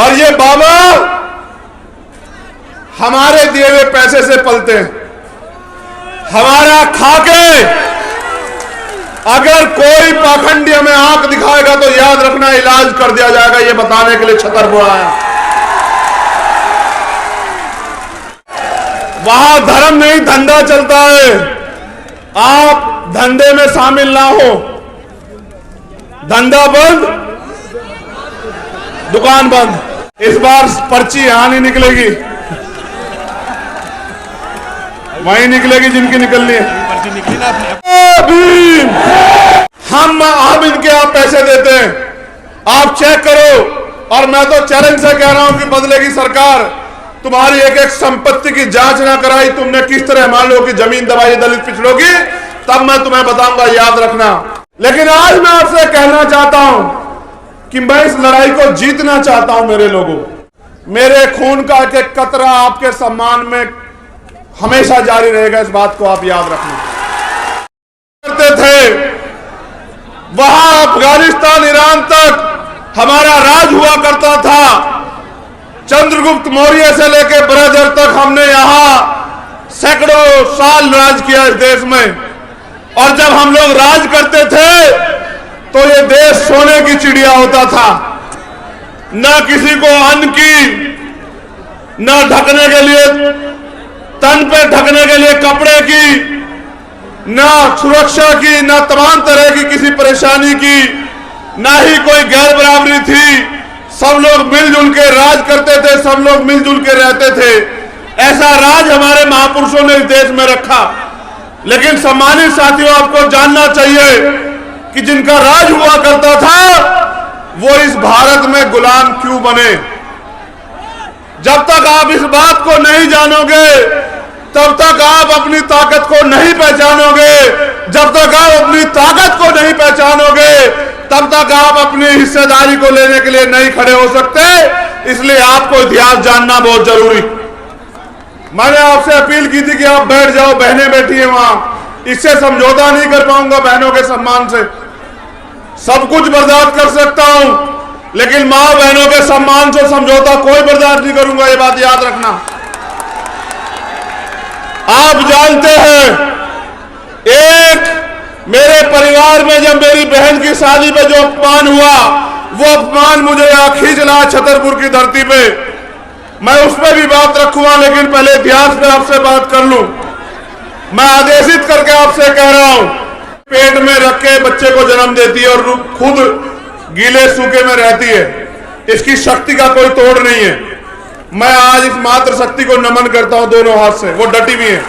और ये बाबा हमारे दिए हुए पैसे से पलते हैं। हमारा खाके अगर कोई पाखंडी हमें आंख दिखाएगा तो याद रखना इलाज कर दिया जाएगा, ये बताने के लिए छतरपुर आया। वहां धर्म नहीं धंधा चलता है। आप धंधे में शामिल ना हो। धंधा बंद, दुकान बंद। इस बार पर्ची यहां नहीं निकलेगी, वहीं निकलेगी जिनकी निकलनी है। पर्ची निकली ना अपनी। हम इनके आप पैसे देते हैं, आप चेक करो। और मैं तो चैलेंज से कह रहा हूं कि बदलेगी सरकार। तुम्हारी एक एक संपत्ति की जांच ना कराई तुमने, किस तरह मान लो कि जमीन दबाई दलित पिछड़ों की, तब मैं तुम्हें बताऊंगा, याद रखना। लेकिन आज मैं आपसे कहना चाहता हूं कि मैं इस लड़ाई को जीतना चाहता हूं। मेरे लोगों, मेरे खून का एक एक कतरा आपके सम्मान में हमेशा जारी रहेगा, इस बात को आप याद रखना। करते थे वहां अफगानिस्तान ईरान तक हमारा राज हुआ करता था। चंद्रगुप्त मौर्य से लेकर बृहदर तक हमने यहां सैकड़ों साल राज किया इस देश में। और जब हम लोग राज करते थे तो ये देश सोने की चिड़िया होता था। न किसी को अन्न की, न ढकने के लिए, तन पे ढकने के लिए कपड़े की, न सुरक्षा की, न तमाम तरह की किसी परेशानी की, न ही कोई गैर बराबरी थी। सब लोग मिलजुल के राज करते थे, सब लोग मिलजुल के रहते थे। ऐसा राज हमारे महापुरुषों ने इस देश में रखा। लेकिन सम्मानित साथियों, आपको जानना चाहिए कि जिनका राज हुआ करता था वो इस भारत में गुलाम क्यों बने। जब तक आप इस बात को नहीं जानोगे तब तक आप अपनी ताकत को नहीं पहचानोगे। जब तक आप अपनी ताकत को नहीं पहचानोगे तब तक आप अपनी हिस्सेदारी को लेने के लिए नहीं खड़े हो सकते। इसलिए आपको इतिहास जानना बहुत जरूरी। मैंने आपसे अपील की थी कि आप बैठ जाओ, बहनें बैठी हैं वहां। इससे समझौता नहीं कर पाऊंगा बहनों के सम्मान से। सब कुछ बर्दाश्त कर सकता हूं, लेकिन मां बहनों के सम्मान से समझौता कोई बर्दाश्त नहीं करूंगा, ये बात याद रखना। आप जानते हैं, एक मेरे परिवार में जब मेरी बहन की शादी पे जो अपमान हुआ, वो अपमान मुझे यहां खींच ला छतरपुर की धरती पे। मैं उस पर भी बात रखूंगा, लेकिन पहले इतिहास पे आपसे बात कर लूं। मैं आदेशित करके आपसे कह रहा हूं, पेट में रख के बच्चे को जन्म देती है और खुद गीले सूखे में रहती है। इसकी शक्ति का कोई तोड़ नहीं है। मैं आज इस मातृ शक्ति को नमन करता हूं दोनों हाथ से। वो डटी भी है,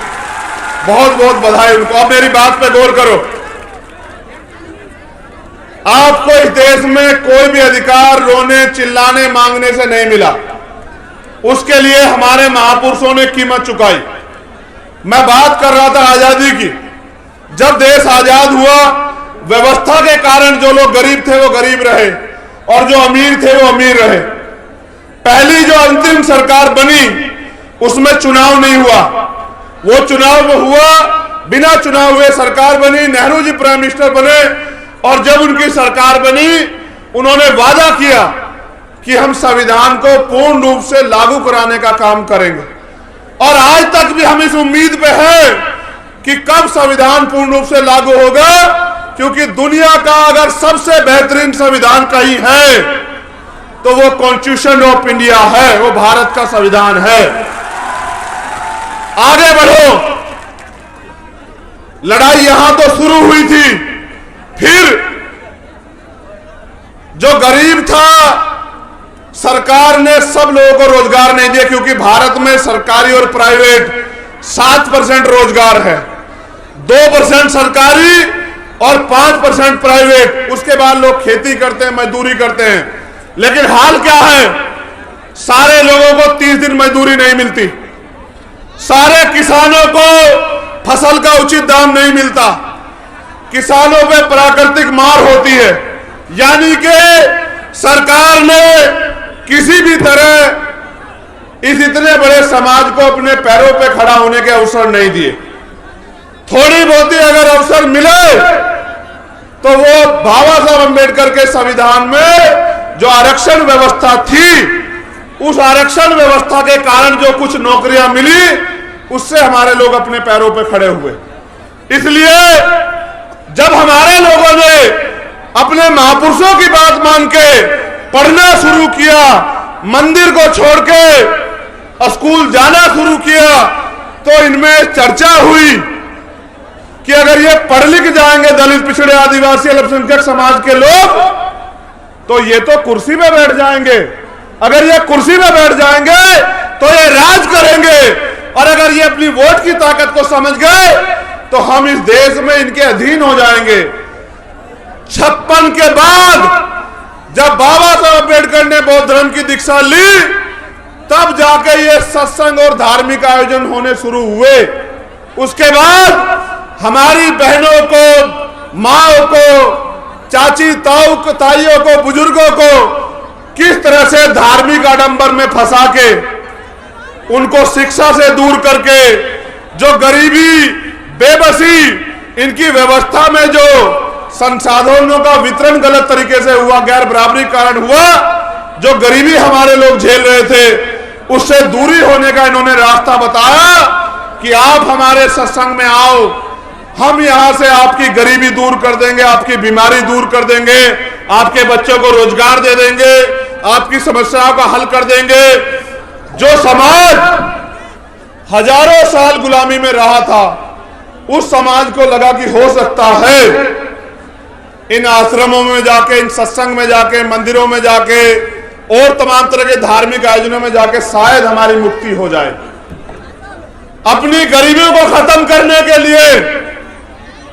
बहुत बहुत बधाई उनको। अब मेरी बात पे गौर करो। आपको इस देश में कोई भी अधिकार रोने, चिल्लाने, मांगने से नहीं मिला। उसके लिए हमारे महापुरुषों ने कीमत चुकाई। मैं बात कर रहा था आजादी की। जब देश आजाद हुआ, व्यवस्था के कारण जो लोग गरीब थे वो गरीब रहे और जो अमीर थे वो अमीर रहे। पहली जो अंतिम सरकार बनी उसमें चुनाव नहीं हुआ। वो चुनाव हुआ, बिना चुनाव हुए सरकार बनी। नेहरू जी प्राइम मिनिस्टर बने और जब उनकी सरकार बनी उन्होंने वादा किया कि हम संविधान को पूर्ण रूप से लागू कराने का काम करेंगे। और आज तक भी हम इस उम्मीद पे हैं कि कब संविधान पूर्ण रूप से लागू होगा, क्योंकि दुनिया का अगर सबसे बेहतरीन संविधान कहीं है तो वो कॉन्स्टिट्यूशन ऑफ इंडिया है, वो भारत का संविधान है। आगे बढ़ो। लड़ाई यहां तो शुरू हुई थी, फिर जो गरीब था, सरकार ने सब लोगों को रोजगार नहीं दिया, क्योंकि भारत में सरकारी और प्राइवेट 7% रोजगार है, 2% सरकारी और 5% प्राइवेट। उसके बाद लोग खेती करते हैं, मजदूरी करते हैं। लेकिन हाल क्या है, सारे लोगों को 30 दिन मजदूरी नहीं मिलती। सारे किसानों को फसल का उचित दाम नहीं मिलता। किसानों पे प्राकृतिक मार होती है। यानी कि सरकार ने किसी भी तरह इस इतने बड़े समाज को अपने पैरों पे खड़ा होने के अवसर नहीं दिए। थोड़ी बहुती अगर अवसर मिले तो वो बाबा साहब अम्बेडकर के संविधान में जो आरक्षण व्यवस्था थी उस आरक्षण व्यवस्था के कारण जो कुछ नौकरियां मिली, उससे हमारे लोग अपने पैरों पर खड़े हुए। इसलिए जब हमारे लोगों ने अपने महापुरुषों की बात मान के पढ़ना शुरू किया, मंदिर को छोड़ के स्कूल जाना शुरू किया, तो इनमें चर्चा हुई कि अगर ये पढ़ लिख जाएंगे दलित, पिछड़े, आदिवासी, अल्पसंख्यक समाज के लोग, तो ये तो कुर्सी पे बैठ जाएंगे। अगर ये कुर्सी पे बैठ जाएंगे तो ये राज करेंगे, और अगर ये अपनी वोट की ताकत को समझ गए तो हम इस देश में इनके अधीन हो जाएंगे। 56 के बाद जब बाबा साहब अम्बेडकर ने बौद्ध धर्म की दीक्षा ली, तब जाके ये सत्संग और धार्मिक आयोजन होने शुरू हुए। उसके बाद हमारी बहनों को, माओ को, चाची ताइयों को, बुजुर्गों को किस तरह से धार्मिक आडंबर में फंसा के, उनको शिक्षा से दूर करके, जो गरीबी, बेबसी, इनकी व्यवस्था में जो संसाधनों का वितरण गलत तरीके से हुआ, गैर बराबरी कारण हुआ, जो गरीबी हमारे लोग झेल रहे थे, उससे दूरी होने का इन्होंने रास्ता बताया कि आप हमारे सत्संग में आओ, हम यहां से आपकी गरीबी दूर कर देंगे, आपकी बीमारी दूर कर देंगे, आपके बच्चों को रोजगार दे देंगे, आपकी समस्याओं का हल कर देंगे। जो समाज हजारों साल गुलामी में रहा था, उस समाज को लगा कि हो सकता है इन आश्रमों में जाके, इन सत्संग में जाके, मंदिरों में जाके और तमाम तरह के धार्मिक आयोजनों में जाके शायद हमारी मुक्ति हो जाए। अपनी गरीबी को खत्म करने के लिए,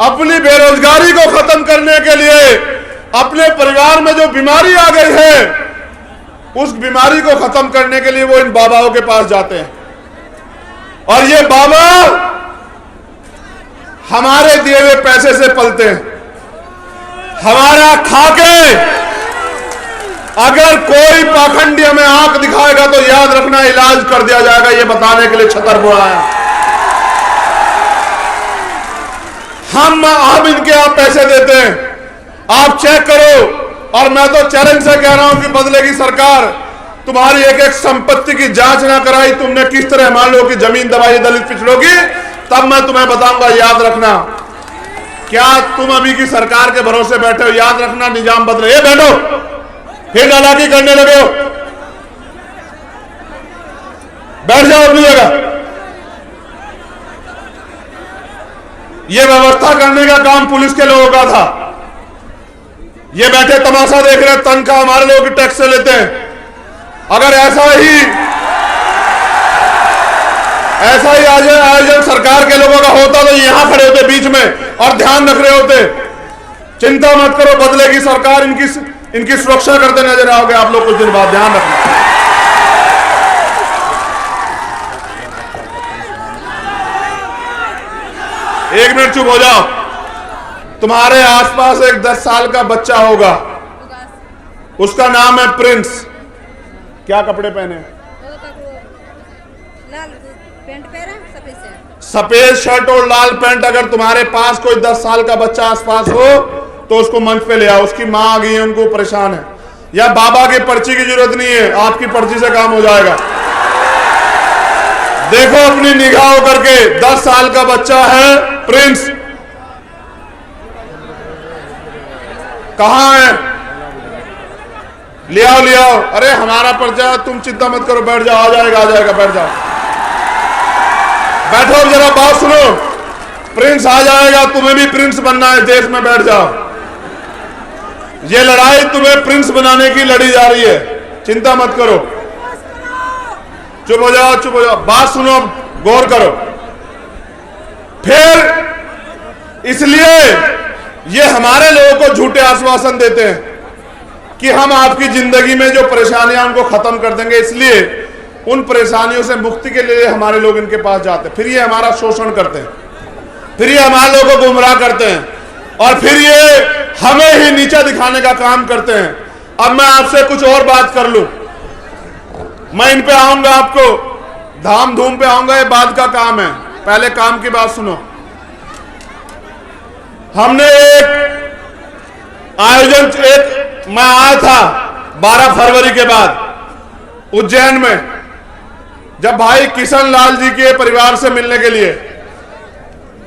अपनी बेरोजगारी को खत्म करने के लिए, अपने परिवार में जो बीमारी आ गई है, उस बीमारी को खत्म करने के लिए वो इन बाबाओं के पास जाते हैं। और ये बाबा हमारे दिए हुए पैसे से पलते हैं, हमारा खाके। अगर कोई पाखंडी हमें आंख दिखाएगा तो याद रखना, इलाज कर दिया जाएगा, ये बताने के लिए छतरपुर आया। हम इनके आप पैसे देते हैं, आप चेक करो। और मैं तो चैलेंज से कह रहा हूं कि बदलेगी सरकार। तुम्हारी एक एक संपत्ति की जांच ना कराई, तुमने किस तरह हमारे लोगों की जमीन दबाई दलित पिछड़ों की, तब मैं तुम्हें बताऊंगा, याद रखना। क्या तुम अभी की सरकार के भरोसे बैठे हो? याद रखना, निजाम बदले। ये बैठो, फिर नालायकी करने लगे हो, बैठ जाओ अपनी जगह। यह व्यवस्था करने का काम पुलिस के लोगों का था। ये बैठे तमाशा देख रहे, तनख्वाह हमारे लोगों की टैक्स से लेते हैं। अगर ऐसा ही आयोजन सरकार के लोगों का होता तो यहां खड़े होते बीच में और ध्यान रख रहे होते। चिंता मत करो, बदलेगी सरकार, इनकी सुरक्षा करते नजर आओगे आप लोग कुछ दिन बाद, ध्यान रखना। एक मिनट चुप हो जाओ। तुम्हारे आसपास एक 10 साल का बच्चा होगा, उसका नाम है प्रिंस। क्या कपड़े पहने? लाल पैंट पहना, सफेद शर्ट और लाल पैंट। अगर तुम्हारे पास कोई 10 साल का बच्चा आसपास हो तो उसको मंच पे ले आओ। उसकी माँ आ गई है, उनको परेशान है, या बाबा की पर्ची की जरूरत नहीं है, आपकी पर्ची से काम हो जाएगा। देखो अपनी निगाह करके, 10 साल का बच्चा है प्रिंस, कहां है? ले आओ, ले आओ। अरे हमारा पर्चा, तुम चिंता मत करो, बैठ जाओ, आ जाएगा, बैठ जाओ, बैठो जरा, बात सुनो। प्रिंस आ जाएगा, तुम्हें भी प्रिंस बनना है देश में, बैठ जाओ। ये लड़ाई तुम्हें प्रिंस बनाने की लड़ी जा रही है, चिंता मत करो। चुप हो जाओ, चुप हो जाओ, बात सुनो, गौर करो। फिर इसलिए ये हमारे लोगों को झूठे आश्वासन देते हैं कि हम आपकी जिंदगी में जो परेशानियां उनको खत्म कर देंगे, इसलिए उन परेशानियों से मुक्ति के लिए हमारे लोग इनके पास जाते हैं। फिर ये हमारा शोषण करते हैं, फिर ये हमारे लोगों को गुमराह करते हैं, और फिर ये हमें ही नीचा दिखाने का काम करते हैं। अब मैं आपसे कुछ और बात कर लूं, मैं इन पे आऊंगा, आपको धाम धूम पे आऊंगा, ये बाद का काम है, पहले काम की बात सुनो। हमने एक आयोजन, मैं आया था 12 फरवरी के बाद, उज्जैन में जब भाई किशन लाल जी के परिवार से मिलने के लिए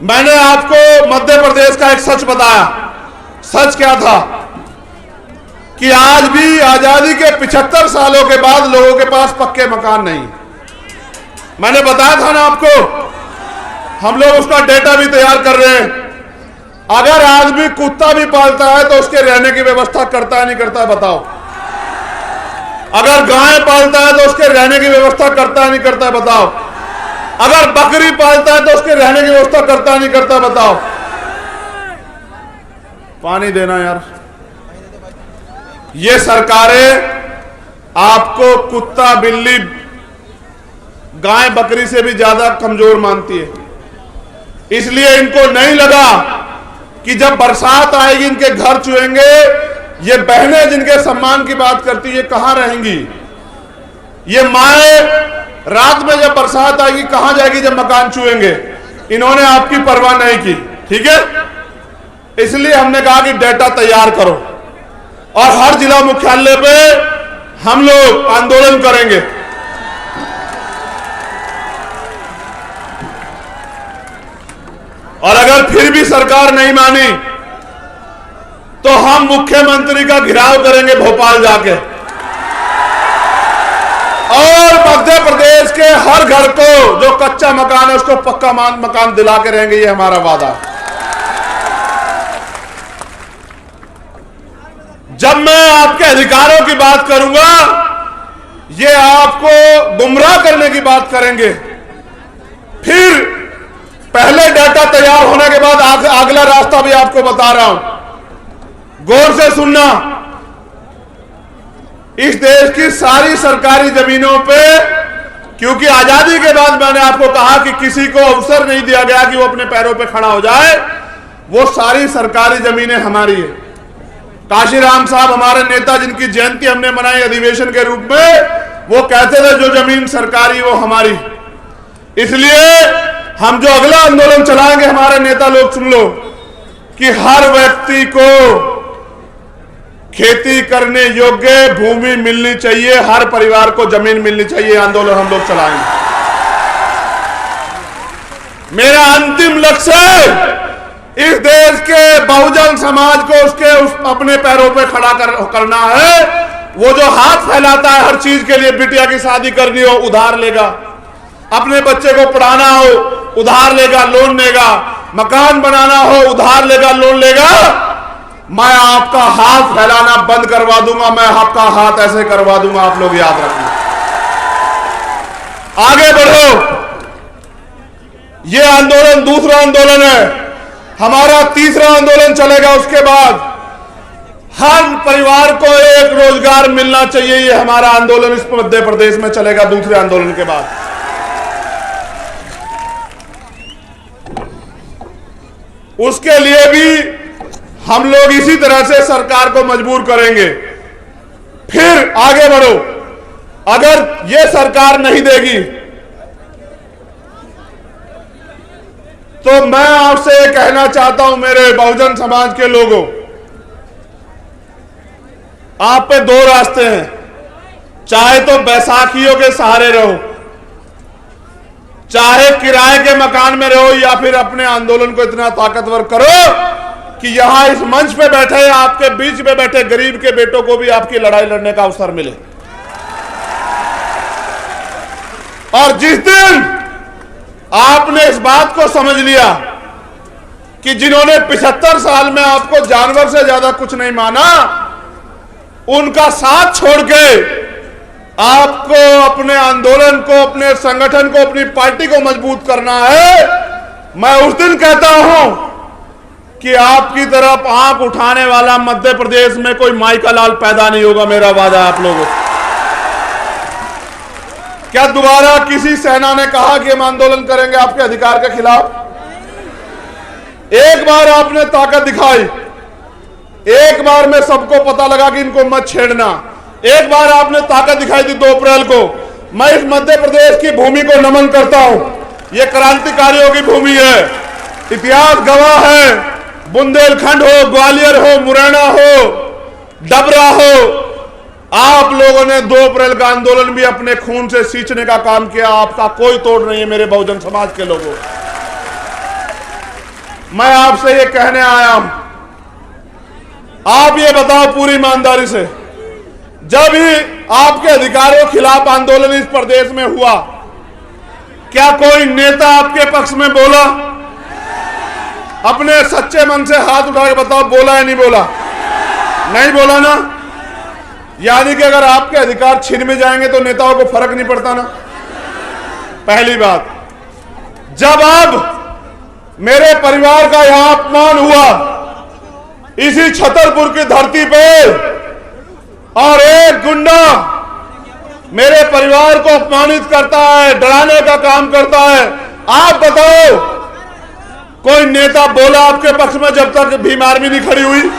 मैंने आपको मध्य प्रदेश का एक सच बताया। सच क्या था कि आज भी आजादी के 75 सालों के बाद लोगों के पास पक्के मकान नहीं। मैंने बताया था ना आपको, हम लोग उसका डेटा भी तैयार कर रहे हैं। अगर आदमी कुत्ता भी पालता है तो उसके रहने की व्यवस्था करता है नहीं करता है बताओ? अगर गाय पालता है तो उसके रहने की व्यवस्था करता है नहीं करता है बताओ? अगर बकरी पालता है तो उसके रहने की व्यवस्था करता है नहीं करता है बताओ? पानी देना यार। ये सरकारें आपको कुत्ता बिल्ली गाय बकरी से भी ज्यादा कमजोर मानती है। इसलिए इनको नहीं लगा कि जब बरसात आएगी इनके घर चुएंगे। ये बहनें जिनके सम्मान की बात करती है कहां रहेंगी? ये माएं रात में जब बरसात आएगी कहां जाएगी जब मकान चुएंगे? इन्होंने आपकी परवाह नहीं की। ठीक है, इसलिए हमने कहा कि डेटा तैयार करो और हर जिला मुख्यालय पे हम लोग आंदोलन करेंगे। और अगर फिर भी सरकार नहीं मानी तो हम मुख्यमंत्री का घेराव करेंगे भोपाल जाके और मध्य प्रदेश के हर घर को जो कच्चा मकान है उसको पक्का मकान दिला के रहेंगे। ये हमारा वादा। जब मैं आपके अधिकारों की बात करूंगा ये आपको गुमराह करने की बात करेंगे। फिर पहले डाटा तैयार होने के बाद अगला रास्ता भी आपको बता रहा हूं, गौर से सुनना। इस देश की सारी सरकारी जमीनों पे, क्योंकि आजादी के बाद मैंने आपको कहा कि किसी को अवसर नहीं दिया गया कि वो अपने पैरों पे खड़ा हो जाए, वो सारी सरकारी जमीनें हमारी है। काशीराम साहब हमारे नेता जिनकी जयंती हमने मनाई अधिवेशन के रूप में, वो कहते थे जो जमीन सरकारी वो हमारी। इसलिए हम जो अगला आंदोलन चलाएंगे हमारे नेता लोग सुन लो कि हर व्यक्ति को खेती करने योग्य भूमि मिलनी चाहिए, हर परिवार को जमीन मिलनी चाहिए। आंदोलन हम लोग चलाएंगे। मेरा अंतिम लक्ष्य इस देश के बहुजन समाज को उसके अपने पैरों पे खड़ा करना है। वो जो हाथ फैलाता है हर चीज के लिए, बिटिया की शादी करनी हो उधार लेगा, अपने बच्चे को पढ़ाना हो उधार लेगा लोन लेगा, मकान बनाना हो उधार लेगा लोन लेगा। मैं आपका हाथ फैलाना बंद करवा दूंगा, मैं आपका हाथ ऐसे करवा दूंगा। आप लोग याद रखना, आगे बढ़ो। ये आंदोलन दूसरा आंदोलन है, हमारा तीसरा आंदोलन चलेगा। उसके बाद हर परिवार को एक रोजगार मिलना चाहिए, ये हमारा आंदोलन इस मध्य प्रदेश में चलेगा दूसरे आंदोलन के बाद। उसके लिए भी हम लोग इसी तरह से सरकार को मजबूर करेंगे। फिर आगे बढ़ो। अगर ये सरकार नहीं देगी तो मैं आपसे कहना चाहता हूं मेरे बहुजन समाज के लोगों, आप पे दो रास्ते हैं। चाहे तो बैसाखियों के सहारे रहो, चाहे किराए के मकान में रहो, या फिर अपने आंदोलन को इतना ताकतवर करो कि यहां इस मंच पे बैठे आपके बीच में बैठे गरीब के बेटों को भी आपकी लड़ाई लड़ने का अवसर मिले। और जिस दिन आपने इस बात को समझ लिया कि जिन्होंने 75 साल में आपको जानवर से ज्यादा कुछ नहीं माना, उनका साथ छोड़ के आपको अपने आंदोलन को, अपने संगठन को, अपनी पार्टी को मजबूत करना है, मैं उस दिन कहता हूं कि आपकी तरफ आंख उठाने वाला मध्य प्रदेश में कोई माई का लाल पैदा नहीं होगा। मेरा वादा आप लोगों को। क्या दोबारा किसी सेना ने कहा कि हम आंदोलन करेंगे आपके अधिकार के खिलाफ? एक बार आपने ताकत दिखाई, एक बार में सबको पता लगा कि इनको मत छेड़ना। एक बार आपने ताकत दिखाई थी 2 अप्रैल को। मैं इस मध्य प्रदेश की भूमि को नमन करता हूं। यह क्रांतिकारियों की भूमि है, इतिहास गवाह है। बुंदेलखंड हो, ग्वालियर हो, मुरैना हो, डबरा हो, आप लोगों ने 2 अप्रैल का आंदोलन भी अपने खून से सींचने का काम किया, आपका कोई तोड़ नहीं है मेरे बहुजन समाज के लोगों। मैं आपसे ये कहने आया हूं, आप ये बताओ पूरी ईमानदारी से, जब ही आपके अधिकारियों के खिलाफ आंदोलन इस प्रदेश में हुआ, क्या कोई नेता आपके पक्ष में बोला? अपने सच्चे मन से हाथ उठा के बताओ, बोला या नहीं बोला? नहीं बोला ना। यानी कि अगर आपके अधिकार छीन में जाएंगे तो नेताओं को फर्क नहीं पड़ता ना। पहली बात, जब अब मेरे परिवार का यहां अपमान हुआ इसी छतरपुर की धरती पे, और एक गुंडा मेरे परिवार को अपमानित करता है, डराने का काम करता है, आप बताओ कोई नेता बोला आपके पक्ष में जब तक भीम आर्मी नहीं खड़ी हुई?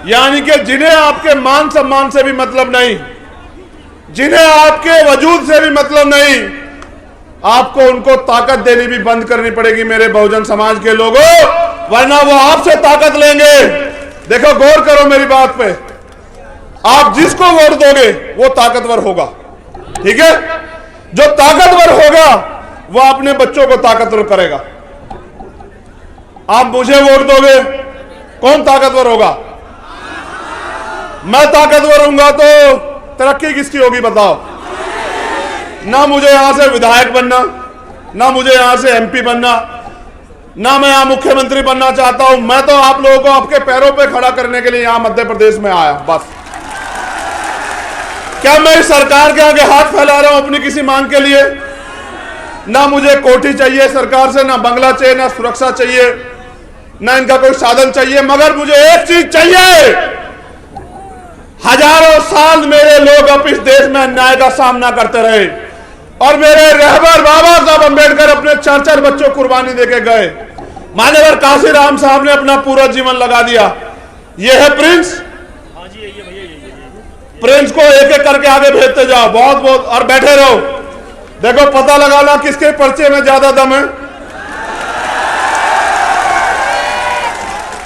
यानी कि जिन्हें आपके मान सम्मान से भी मतलब नहीं, जिन्हें आपके वजूद से भी मतलब नहीं, आपको उनको ताकत देनी भी बंद करनी पड़ेगी मेरे बहुजन समाज के लोगों, वरना वो आपसे ताकत लेंगे। देखो, गौर करो मेरी बात पे, आप जिसको वोट दोगे वो ताकतवर होगा, ठीक है? जो ताकतवर होगा वो अपने बच्चों को ताकतवर करेगा। आप मुझे वोट दोगे, कौन ताकतवर होगा? मैं ताकतवर हूंगा तो तरक्की किसकी होगी बताओ? ना मुझे यहां से विधायक बनना, ना मुझे यहां से एमपी बनना, ना मैं यहां मुख्यमंत्री बनना चाहता हूं। मैं तो आप लोगों को आपके पैरों पे खड़ा करने के लिए यहां मध्य प्रदेश में आया, बस। क्या मैं इस सरकार के आगे हाथ फैला रहा हूं अपनी किसी मांग के लिए? ना मुझे कोठी चाहिए सरकार से, ना बंगला चाहिए, ना सुरक्षा चाहिए, ना इनका कोई साधन चाहिए, मगर मुझे एक चीज चाहिए। हजारों साल मेरे लोग अब इस देश में अन्याय का सामना करते रहे और मेरे रहबर बाबा साहब अंबेडकर अपने 4-4 बच्चों कुर्बानी देके गए। मान्यवर काशीराम साहब ने अपना पूरा जीवन लगा दिया। ये है प्रिंस, प्रिंस को एक एक करके आगे भेजते जाओ, बहुत बहुत, और बैठे रहो। देखो, पता लगाना किसके पर्चे में ज्यादा दम है।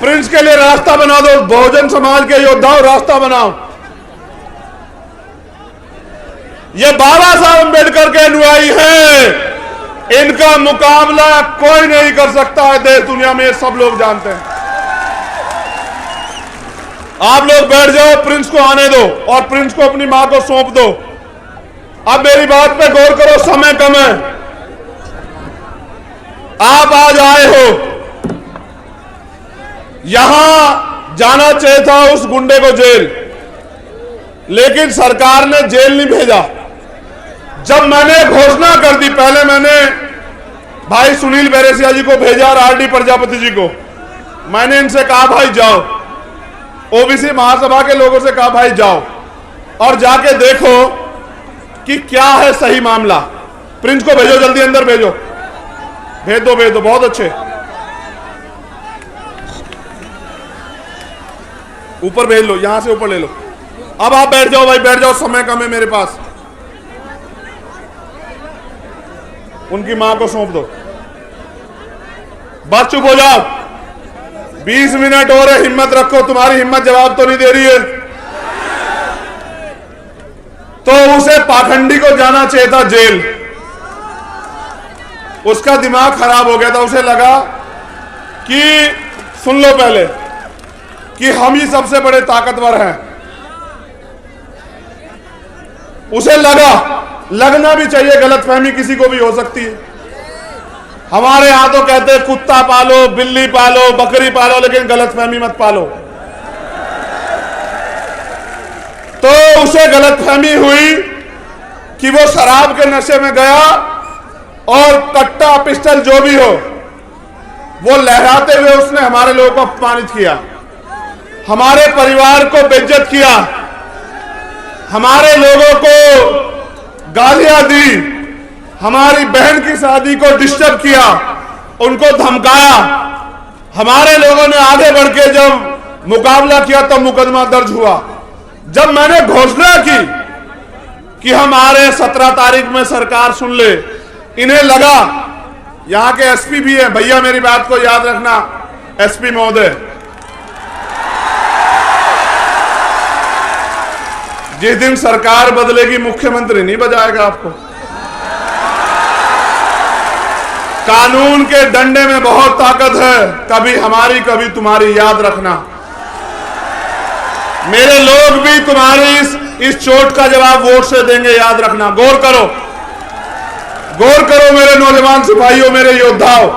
प्रिंस के लिए रास्ता बना दो, बहुजन समाज के योद्धाओं रास्ता बनाओ। ये बाबा साहब अंबेडकर के अनुयायी हैं, इनका मुकाबला कोई नहीं कर सकता है देश दुनिया में, ये सब लोग जानते हैं। आप लोग बैठ जाओ, प्रिंस को आने दो और प्रिंस को अपनी मां को सौंप दो। अब मेरी बात पे गौर करो, समय कम है। आप आज आए हो, यहां जाना चाहिए था उस गुंडे को जेल, लेकिन सरकार ने जेल नहीं भेजा। जब मैंने घोषणा कर दी, पहले मैंने भाई सुनील बैरेसिया जी को भेजा और आरडी प्रजापति जी को, मैंने इनसे कहा भाई जाओ, ओबीसी महासभा के लोगों से कहा भाई जाओ और जाके देखो कि क्या है सही मामला। प्रिंस को भेजो, जल्दी अंदर भेजो, भेज दो, भेज दो, बहुत अच्छे, ऊपर भेज लो, यहां से ऊपर ले लो। अब आप बैठ जाओ भाई, बैठ जाओ, समय कम है मेरे पास। उनकी मां को सौंप दो, बस चुप हो जाओ। 20 मिनट और है, हिम्मत रखो, तुम्हारी हिम्मत जवाब तो नहीं दे रही है। तो उसे पाखंडी को जाना चाहिए था जेल, उसका दिमाग खराब हो गया था। उसे लगा कि, सुन लो पहले, कि हम ही सबसे बड़े ताकतवर हैं। उसे लगना भी चाहिए, गलतफहमी किसी को भी हो सकती है। हमारे यहां तो कहते हैं कुत्ता पालो, बिल्ली पालो, बकरी पालो, लेकिन गलतफहमी मत पालो। तो उसे गलतफहमी हुई कि वो शराब के नशे में गया और कट्टा पिस्टल जो भी हो वो लहराते हुए उसने हमारे लोगों को अपमानित किया, हमारे परिवार को बेइज्जत किया, हमारे लोगों को गालियां दी, हमारी बहन की शादी को डिस्टर्ब किया, उनको धमकाया। हमारे लोगों ने आगे बढ़ के जब मुकाबला किया तब मुकदमा दर्ज हुआ। जब मैंने घोषणा की कि हम आ रहे 17 तारीख में, सरकार सुन ले, इन्हें लगा, यहां के एसपी भी है, भैया मेरी बात को याद रखना, एसपी महोदय, जिस दिन सरकार बदलेगी मुख्यमंत्री नहीं बजाएगा आपको। कानून के डंडे में बहुत ताकत है, कभी हमारी कभी तुम्हारी, याद रखना। मेरे लोग भी तुम्हारी इस चोट का जवाब वोट से देंगे, याद रखना। गौर करो, गौर करो मेरे नौजवान सिपाहियों, मेरे योद्धाओं।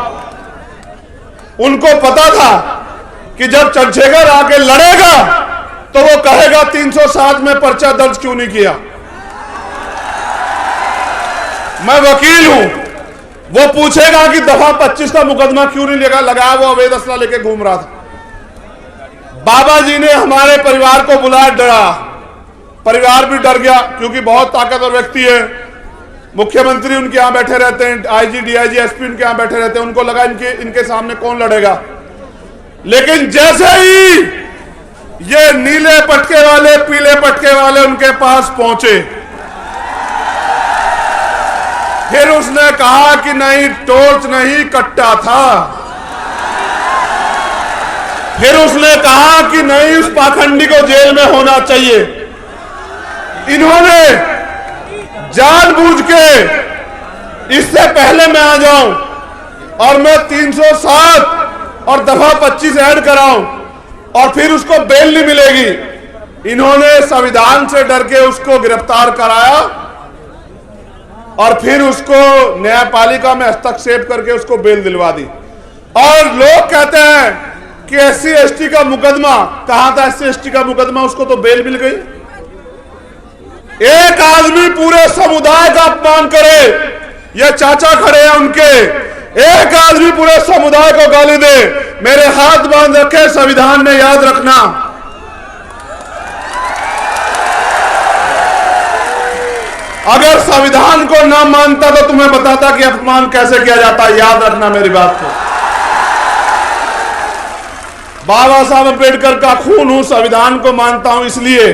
उनको पता था कि जब चंद्रशेखर आके लड़ेगा तो वो कहेगा 307 में पर्चा दर्ज क्यों नहीं किया। मैं वकील हूं, वो पूछेगा कि दफा 25 का मुकदमा क्यों नहीं लगाया, वो अवैध असला लेके घूम रहा था। बाबा जी ने हमारे परिवार को बुलाया, डरा, परिवार भी डर गया क्योंकि बहुत ताकतवर व्यक्ति है। मुख्यमंत्री उनके यहां बैठे रहते हैं, आईजी डीआईजी एसपी उनके यहां बैठे रहते हैं, उनको लगा इनके सामने कौन लड़ेगा। लेकिन जैसे ही ये नीले पटके वाले पीले पटके वाले उनके पास पहुंचे, फिर उसने कहा कि नहीं, टॉर्च नहीं कट्टा था। फिर उसने कहा कि नहीं, उस पाखंडी को जेल में होना चाहिए। इन्होंने जानबूझ के, इससे पहले मैं आ जाऊं और मैं 307 और दफा 25 ऐड कराऊं और फिर उसको बेल नहीं मिलेगी, इन्होंने संविधान से डर के उसको गिरफ्तार कराया और फिर उसको न्यायपालिका में हस्तक्षेप करके उसको बेल दिलवा दी। और लोग कहते हैं कि एससी एसटी का मुकदमा, कहां था एससी एसटी का मुकदमा, उसको तो बेल मिल गई। एक आदमी पूरे समुदाय का अपमान करे, ये चाचा खड़े हैं उनके, एक आदमी पूरे समुदाय को गाली दे, मेरे हाथ बांध रखे संविधान ने, याद रखना। अगर संविधान को ना मानता तो तुम्हें बताता कि अपमान कैसे किया जाता है, याद रखना मेरी बात को। बाबा साहब अम्बेडकर का खून हूं, संविधान को मानता हूं, इसलिए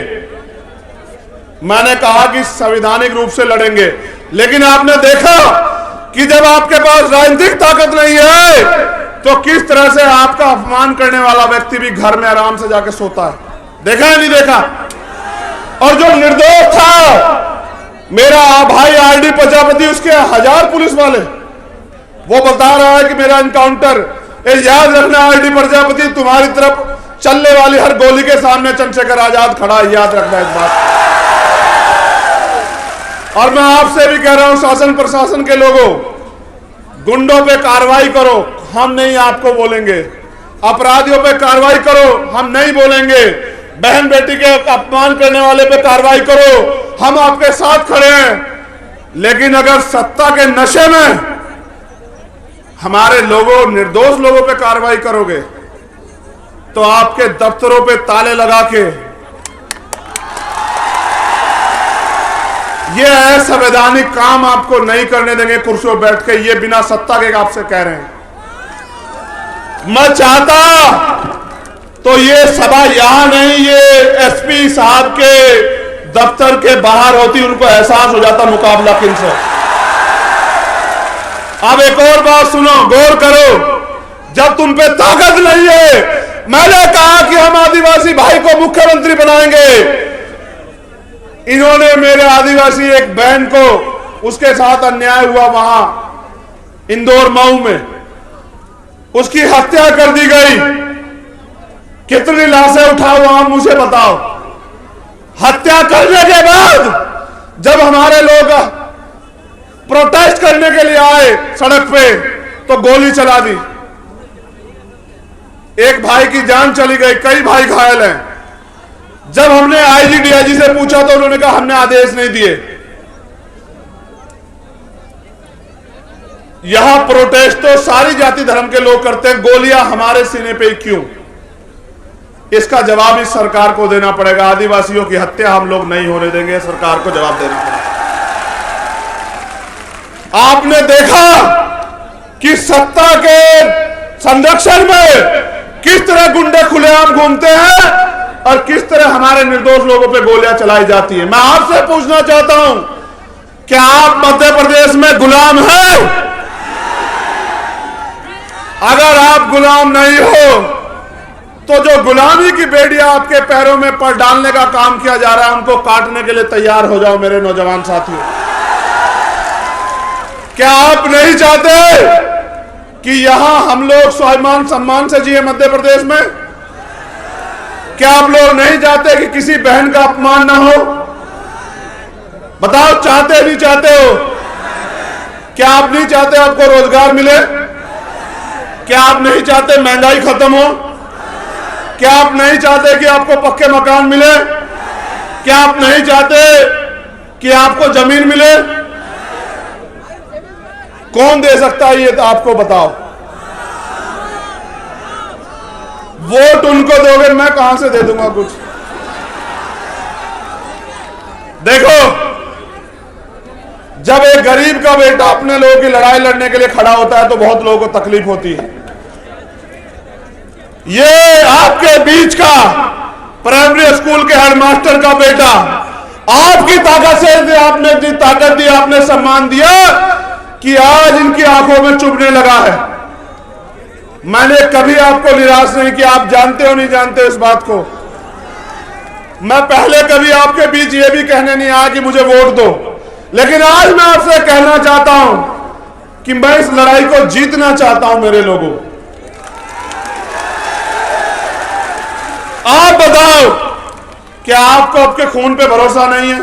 मैंने कहा कि संवैधानिक रूप से लड़ेंगे। लेकिन आपने देखा कि जब आपके पास राजनीतिक ताकत नहीं है तो किस तरह से आपका अपमान करने वाला व्यक्ति भी घर में आराम से जाके सोता है। देखा है नहीं देखा? और जो निर्दोष था मेरा भाई आरडी प्रजापति, उसके 1000 पुलिस वाले, वो बता रहा है कि मेरा एनकाउंटर, याद रखना आरडी प्रजापति, तुम्हारी तरफ चलने वाली हर गोली के सामने चंद्रशेखर आजाद खड़ा है, याद रखना इस बात। और मैं आपसे भी कह रहा हूं, शासन प्रशासन के लोगों, गुंडों पे कार्रवाई करो, हम नहीं आपको बोलेंगे। अपराधियों पे कार्रवाई करो, हम नहीं बोलेंगे। बहन बेटी के अपमान करने वाले पे कार्रवाई करो, हम आपके साथ खड़े हैं। लेकिन अगर सत्ता के नशे में हमारे लोगों, निर्दोष लोगों पे कार्रवाई करोगे तो आपके दफ्तरों पे ताले लगा के, ये असंवैधानिक काम आपको नहीं करने देंगे कुर्सियों बैठ के। ये बिना सत्ता के आपसे कह रहे हैं। मैं चाहता तो ये सभा यहां नहीं, ये एसपी साहब के दफ्तर के बाहर होती, उनको एहसास हो जाता मुकाबला किनसे। अब एक और बात सुनो, गौर करो। जब तुम पे ताकत नहीं है, मैंने कहा कि हम आदिवासी भाई को मुख्यमंत्री बनाएंगे। इन्होंने मेरे आदिवासी एक बहन को, उसके साथ अन्याय हुआ वहां इंदौर मऊ में, उसकी हत्या कर दी गई। कितनी लाशें उठाओ आप मुझे बताओ। हत्या करने के बाद जब हमारे लोग प्रोटेस्ट करने के लिए आए सड़क पे तो गोली चला दी। एक भाई की जान चली गई, कई भाई घायल हैं। जब हमने आईजी डीआईजी से पूछा तो उन्होंने कहा हमने आदेश नहीं दिए। यहां प्रोटेस्ट तो सारी जाति धर्म के लोग करते हैं, गोलियां हमारे सीने पे क्यों? इसका जवाब इस सरकार को देना पड़ेगा। आदिवासियों की हत्या हम लोग नहीं होने देंगे, सरकार को जवाब देना पड़ेगा। आपने देखा कि सत्ता के संरक्षण में किस तरह गुंडे खुलेआम घूमते हैं और किस तरह हमारे निर्दोष लोगों पे गोलियां चलाई जाती है। मैं आपसे पूछना चाहता हूं, क्या आप मध्य प्रदेश में गुलाम हैं? अगर आप गुलाम नहीं हो तो जो गुलामी की बेड़ियां आपके पैरों में पर डालने का काम किया जा रहा है, उनको काटने के लिए तैयार हो जाओ मेरे नौजवान साथियों। क्या आप नहीं चाहते कि यहां हम लोग स्वाभिमान सम्मान से जिए मध्य प्रदेश में? क्या आप लोग नहीं चाहते कि किसी बहन का अपमान ना हो? बताओ, चाहते नहीं चाहते हो? क्या आप नहीं चाहते आपको रोजगार मिले? क्या आप नहीं चाहते महंगाई खत्म हो? क्या आप नहीं चाहते कि आपको पक्के मकान मिले? क्या आप नहीं चाहते कि आपको जमीन मिले? कौन दे सकता है ये? तो आपको बताओ। वोट उनको दोगे, मैं कहां से दे दूंगा कुछ? देखो, जब एक गरीब का बेटा अपने लोगों की लड़ाई लड़ने के लिए खड़ा होता है तो बहुत लोगों को तकलीफ होती है। ये आपके बीच का प्राइमरी स्कूल के हेडमास्टर का बेटा आपकी ताकत से, आपने इतनी ताकत दी, आपने सम्मान दिया कि आज इनकी आंखों में चुभने लगा है। मैंने कभी आपको निराश नहीं किया। आप जानते हो नहीं जानते इस बात को? मैं पहले कभी आपके बीच ये भी कहने नहीं आया कि मुझे वोट दो, लेकिन आज मैं आपसे कहना चाहता हूं कि मैं इस लड़ाई को जीतना चाहता हूं। मेरे लोगों, आप बताओ, क्या आपको आपके खून पे भरोसा नहीं है?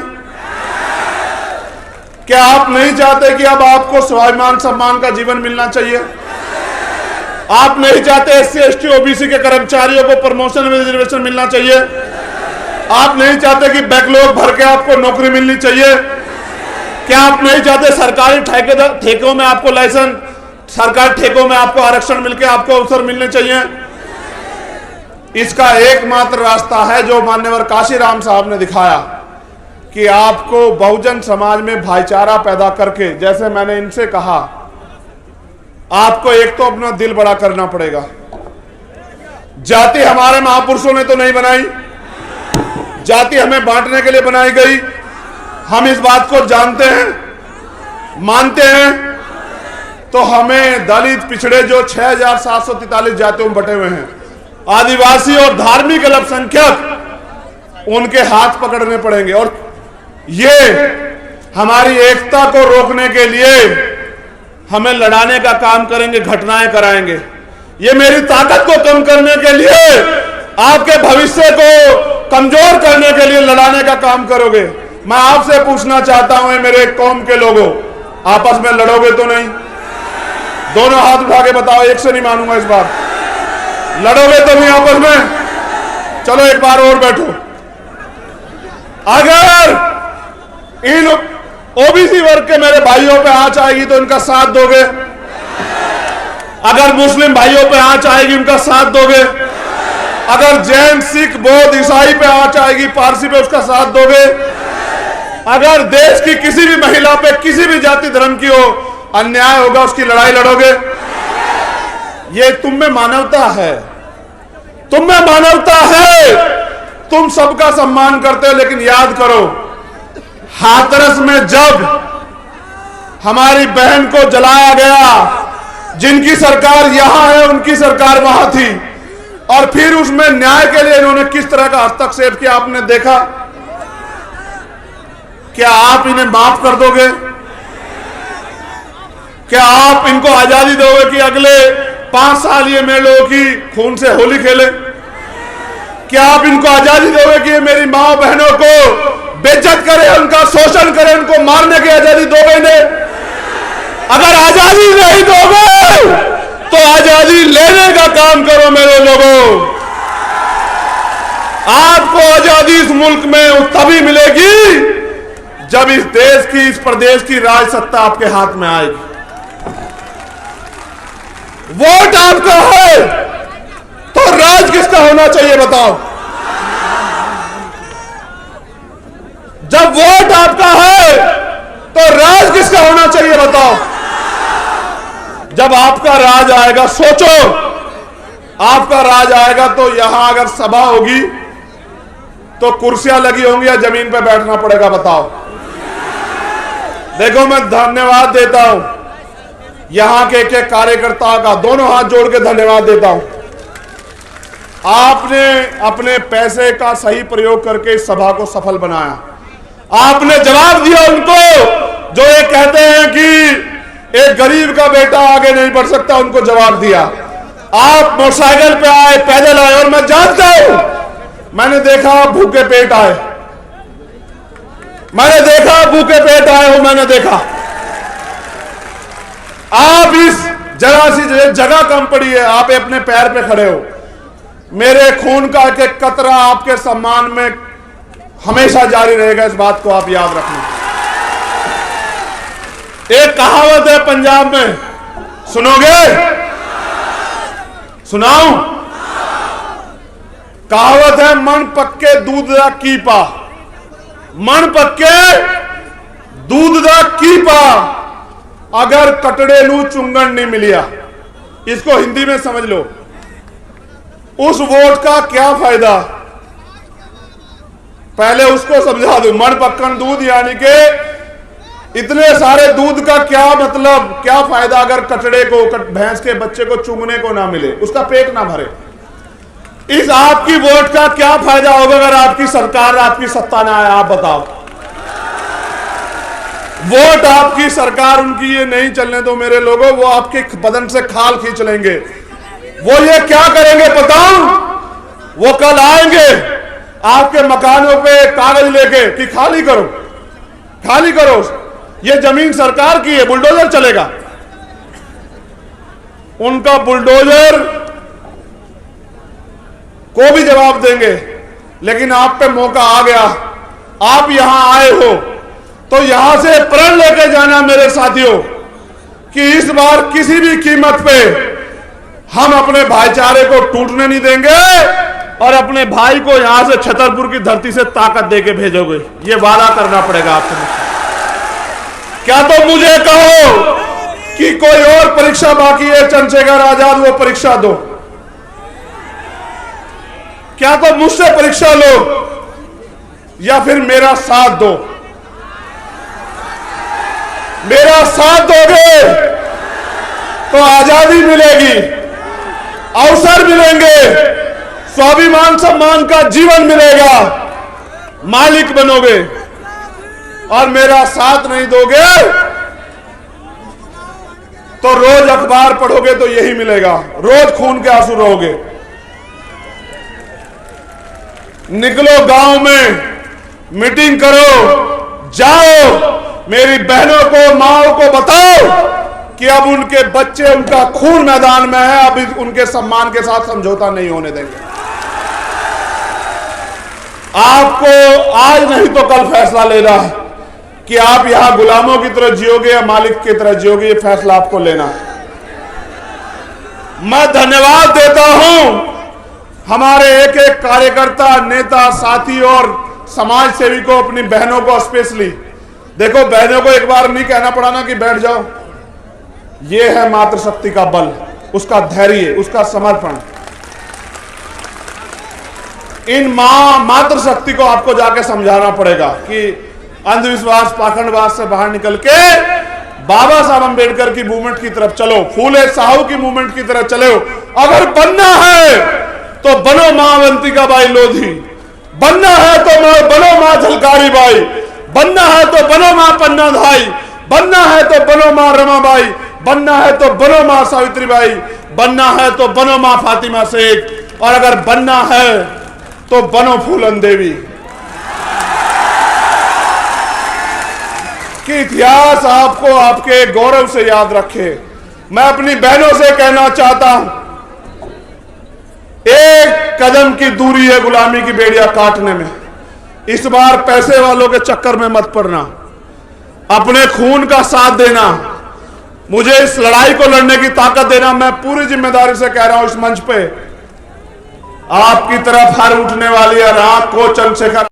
क्या आप नहीं चाहते कि अब आपको स्वाभिमान सम्मान का जीवन मिलना चाहिए? आप नहीं चाहते एससी एसटी ओबीसी के कर्मचारियों को प्रमोशन में रिजर्वेशन मिलना चाहिए? आप नहीं चाहते कि बैकलॉग भर के आपको नौकरी मिलनी चाहिए? क्या आप नहीं चाहते सरकारी ठेकों में आपको लाइसेंस, सरकारी ठेकों में आपको आरक्षण मिलकर आपको अवसर मिलने चाहिए? इसका एकमात्र रास्ता है जो मान्यवर काशीराम साहब ने दिखाया कि आपको बहुजन समाज में भाईचारा पैदा करके, जैसे मैंने इनसे कहा, आपको एक तो अपना दिल बड़ा करना पड़ेगा। जाति हमारे महापुरुषों ने तो नहीं बनाई, जाति हमें बांटने के लिए बनाई गई। हम इस बात को जानते हैं, मानते हैं। तो हमें दलित, पिछड़े जो 6743 जातियों में बटे हुए हैं, आदिवासी और धार्मिक अल्पसंख्यक, उनके हाथ पकड़ने पड़ेंगे। और ये हमारी एकता को रोकने के लिए हमें लड़ाने का काम करेंगे, घटनाएं कराएंगे। ये मेरी ताकत को कम करने के लिए, आपके भविष्य को कमजोर करने के लिए लड़ाने का काम करोगे। मैं आपसे पूछना चाहता हूं, मेरे कौम के लोगों, आपस में लड़ोगे तो नहीं? दोनों हाथ उठा के बताओ, एक से नहीं मानूंगा इस बार। लड़ोगे तो नहीं आपस में? चलो एक बार और बैठो। अगर इन ओबीसी वर्ग के मेरे भाइयों पे आंच आएगी तो इनका साथ दोगे? अगर मुस्लिम भाइयों पे आंच आएगी उनका साथ दोगे? अगर जैन, सिख, बौद्ध, ईसाई पे आंच आएगी, पारसी पे, उसका साथ दोगे? अगर देश की किसी भी महिला पे, किसी भी जाति धर्म की हो, अन्याय होगा, उसकी लड़ाई लड़ोगे? ये तुम में मानवता है, तुम में मानवता है। तुम सबका सम्मान करते हो, लेकिन याद करो, हाथरस में जब हमारी बहन को जलाया गया, जिनकी सरकार यहां है उनकी सरकार वहां थी, और फिर उसमें न्याय के लिए इन्होंने किस तरह का हस्तक्षेप किया आपने देखा? क्या आप इन्हें माफ कर दोगे? क्या आप इनको आजादी दोगे कि अगले 5 साल ये मेरे लोगों की खून से होली खेले? क्या आप इनको आजादी दोगे कि ये मेरी माँ बहनों को बेइज्जत करे, उनका शोषण करे, उनको मारने की आजादी दोगे इन्हें? अगर आजादी नहीं दोगे तो आजादी लेने का काम करो मेरे लोगों। आपको आजादी इस मुल्क में तभी मिलेगी जब इस देश की, इस प्रदेश की राज सत्ता आपके हाथ में आएगी। वोट आपका है तो राज किसका होना चाहिए बताओ? जब वोट आपका है तो राज किसका होना चाहिए बताओ? जब आपका राज आएगा, सोचो, आपका राज आएगा तो यहां अगर सभा होगी तो कुर्सियां लगी होंगी या जमीन पर बैठना पड़ेगा बताओ? देखो, मैं धन्यवाद देता हूं यहां के एक कार्यकर्ताओं का, दोनों हाथ जोड़ के धन्यवाद देता हूं। आपने अपने पैसे का सही प्रयोग करके इस सभा को सफल बनाया। आपने जवाब दिया उनको जो ये कहते हैं कि एक गरीब का बेटा आगे नहीं बढ़ सकता, उनको जवाब दिया। आप मोटरसाइकिल पे आए, पैदल आए, और मैं जानता हूं, मैंने देखा भूखे पेट आए, मैंने देखा भूखे पेट आए हो, मैंने देखा। आप इस जरा सी जगह कम पड़ी है, आप अपने पैर पे खड़े हो। मेरे खून का एक एक कतरा आपके सम्मान में हमेशा जारी रहेगा, इस बात को आप याद रखना। एक कहावत है पंजाब में, सुनोगे? सुनाऊं? कहावत है, मन पक्के दूध दा कीपा, मन पक्के दूध दा कीपा, अगर कटड़े लू चुंगन नहीं मिलिया। इसको हिंदी में समझ लो, उस वोट का क्या फायदा, पहले उसको समझा दो। मन पक्कन दूध यानी कि इतने सारे दूध का क्या मतलब, क्या फायदा अगर कटड़े को, भैंस के बच्चे को चुंगने को ना मिले, उसका पेट ना भरे। इस आपकी वोट का क्या फायदा होगा अगर आपकी सरकार, आपकी सत्ता ना आए? आप बताओ। वोट आपकी सरकार उनकी ये नहीं चलने दो मेरे लोगों, वो आपके बदन से खाल खींच लेंगे। वो ये क्या करेंगे बताऊं? वो कल आएंगे आपके मकानों पे कागज लेके कि खाली करो, खाली करो, ये जमीन सरकार की है, बुलडोजर चलेगा। उनका बुलडोजर को भी जवाब देंगे, लेकिन आप पे मौका आ गया, आप यहां आए हो, तो यहां से प्रण लेके जाना मेरे साथियों कि इस बार किसी भी कीमत पे हम अपने भाईचारे को टूटने नहीं देंगे और अपने भाई को यहां से छतरपुर की धरती से ताकत देके भेजोगे, ये वादा करना पड़ेगा आपको। क्या तो मुझे कहो कि कोई और परीक्षा बाकी है चंद्रशेखर आजाद, वो परीक्षा दो, क्या तो मुझसे परीक्षा लो या फिर मेरा साथ दो। मेरा साथ दोगे तो आजादी मिलेगी, अवसर मिलेंगे, स्वाभिमान सम्मान का जीवन मिलेगा, मालिक बनोगे। और मेरा साथ नहीं दोगे तो रोज अखबार पढ़ोगे तो यही मिलेगा, रोज खून के आंसू रहोगे। निकलो गांव में, मीटिंग करो, जाओ, मेरी बहनों को, माओ को बताओ कि अब उनके बच्चे, उनका खून मैदान में है, अब उनके सम्मान के साथ समझौता नहीं होने देंगे। आपको आज नहीं तो कल फैसला लेना है कि आप यहां गुलामों की तरह जियोगे या मालिक की तरह जियोगे, ये फैसला आपको लेना है। मैं धन्यवाद देता हूं हमारे एक एक कार्यकर्ता, नेता, साथी और समाज सेवी को, अपनी बहनों को स्पेशली। देखो, बहनों को एक बार नहीं कहना पड़ा ना कि बैठ जाओ, ये है मातृशक्ति का बल, उसका धैर्य, उसका समर्पण। इन मातृशक्ति को आपको जाके समझाना पड़ेगा कि अंधविश्वास, पाखंडवाद से बाहर निकल के बाबा साहब अंबेडकर की मूवमेंट की तरफ चलो, फूले साहू की मूवमेंट की तरफ चलो। अगर बनना है तो बनो मां अवंतिका बाई लोधी, बनना है तो बनो मां झलकारी बाई, बनना है तो बनो मां पन्ना धाई, बनना है तो बनो मां रमाबाई, बनना है तो बनो मां सावित्री बाई, बनना है तो बनो मां फातिमा शेख, और अगर बनना है तो बनो फूलन देवी। कि इतिहास आपको आपके गौरव से याद रखे। मैं अपनी बहनों से कहना चाहता हूं, एक कदम की दूरी है गुलामी की बेड़ियां काटने में। इस बार पैसे वालों के चक्कर में मत पड़ना, अपने खून का साथ देना, मुझे इस लड़ाई को लड़ने की ताकत देना। मैं पूरी जिम्मेदारी से कह रहा हूं, इस मंच पे आपकी तरफ हर उठने वाली रात को चंद्रशेखर